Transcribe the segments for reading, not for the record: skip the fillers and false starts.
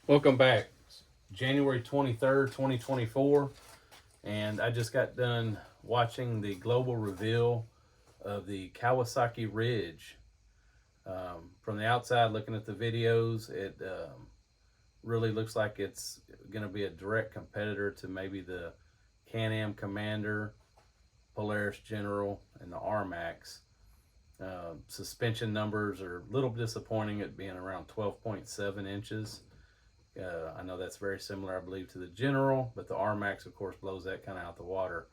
Welcome back. January 23rd, 2024, and I just got done watching the global reveal of the Kawasaki Ridge. From the outside, looking at the videos, it really looks like it's going to be a direct competitor to maybe the Can-Am Commander, Polaris General, and the R-Max. Suspension numbers are a little disappointing at being around 12.7 inches. I know that's very similar, I believe, to the General, but the R-Max, of course, blows that kind of out the water.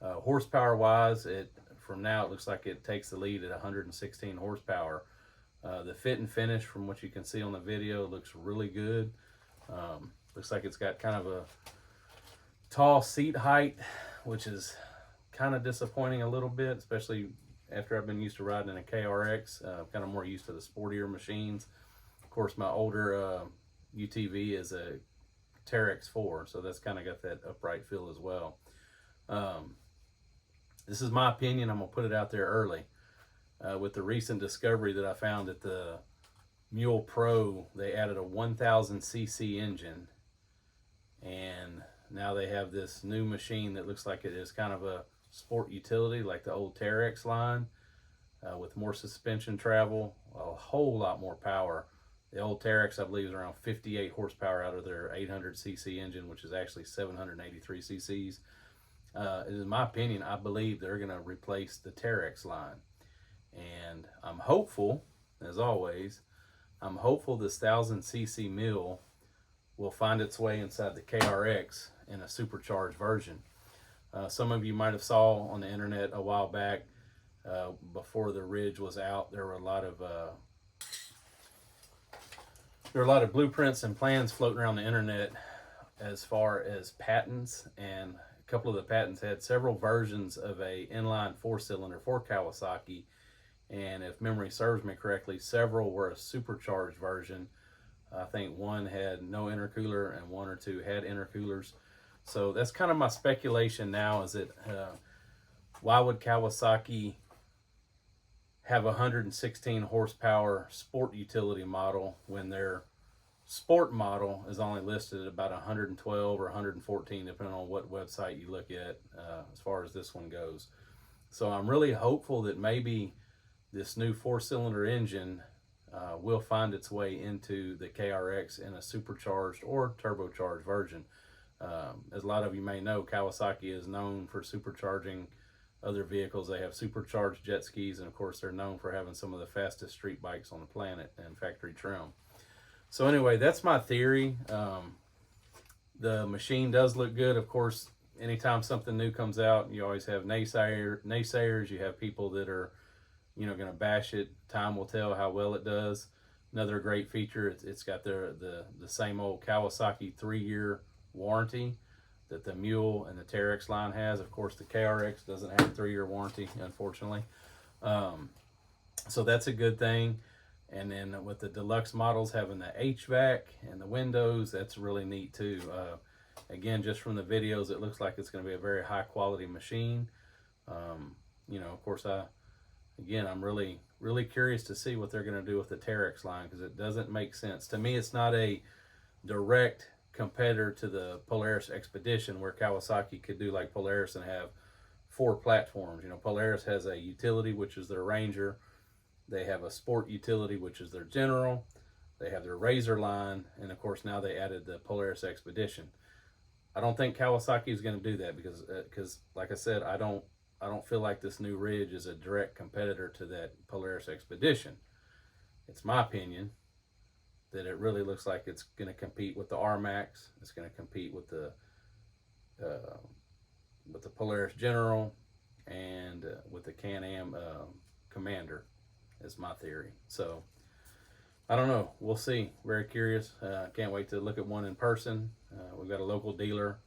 Horsepower wise, it from now it looks like it takes the lead at 116 horsepower. The fit and finish, from what you can see on the video, looks really good. Looks like it's got kind of a tall seat height, which is kind of disappointing a little bit, especially after I've been used to riding in a KRX. Kind of more used to the sportier machines. Of course, my older UTV is a Teryx 4, so that's kind of got that upright feel as well. This is my opinion. I'm going to put it out there early. With the recent discovery that I found at the Mule Pro, they added a 1000cc engine, and now they have this new machine that looks like it is kind of a sport utility like the old Teryx line, with more suspension travel, a whole lot more power. The old Teryx, I believe, is around 58 horsepower out of their 800cc engine, which is actually 783 cc's. In my opinion, I believe they're going to replace the Teryx line. And I'm hopeful, as always, I'm hopeful this 1000cc mule will find its way inside the KRX in a supercharged version. Some of you might have saw on the internet a while back, before the Ridge was out, there were a lot of blueprints and plans floating around the internet as far as patents, and a couple of the patents had several versions of a inline four-cylinder for Kawasaki, and if memory serves me correctly, several were a supercharged version. I think one had no intercooler and one or two had intercoolers. So that's kind of my speculation now, is that why would Kawasaki have a 116 horsepower sport utility model when their sport model is only listed at about 112 or 114, depending on what website you look at, as far as this one goes. So I'm really hopeful that maybe this new four-cylinder engine will find its way into the KRX in a supercharged or turbocharged version. As a lot of you may know, Kawasaki is known for supercharging other vehicles. They have supercharged jet skis, and of course they're known for having some of the fastest street bikes on the planet and factory trim. So anyway, that's my theory. The machine does look good. Of course, anytime something new comes out, you always have naysayers. You have people that are, going to bash it. Time will tell how well it does. Another great feature, it's got the same old Kawasaki 3-year warranty that the Mule and the Teryx line has. Of course, the KRX doesn't have a 3-year warranty, unfortunately. So that's a good thing. And then with the deluxe models having the HVAC and the windows, that's really neat too. Again, just from the videos, it looks like it's going to be a very high quality machine. Of course, I'm really curious to see what they're going to do with the Teryx line, because it doesn't make sense. To me, it's not a direct competitor to the Polaris Expedition, where Kawasaki could do like Polaris and have 4 platforms. Polaris has a utility, which is their Ranger. They have a sport utility, which is their General. They have their Razor line, and of course now they added the Polaris Expedition. I don't think Kawasaki is going to do that because, like I said, I don't feel like this new Ridge is a direct competitor to that Polaris Expedition. It's my opinion that it really looks like it's going to compete with the R-Max. It's going to compete with the Polaris General and with the Can-Am Commander, is my theory. So I don't know. We'll see. Very curious. Can't wait to look at one in person. We've got a local dealer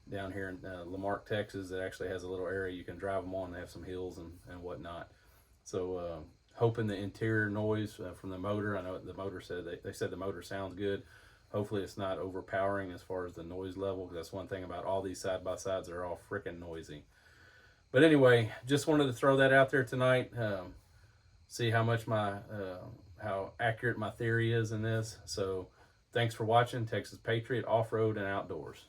down here in Lamarck, Texas, that actually has a little area you can drive them on. They have some hills and whatnot. So hoping the interior noise from the motor, I know the motor said, they said the motor sounds good. Hopefully it's not overpowering as far as the noise level, because that's one thing about all these side-by-sides. They're all freaking noisy. But anyway, just wanted to throw that out there tonight. See how much how accurate my theory is in this. So Thanks for watching Texas Patriot Off-Road and Outdoors.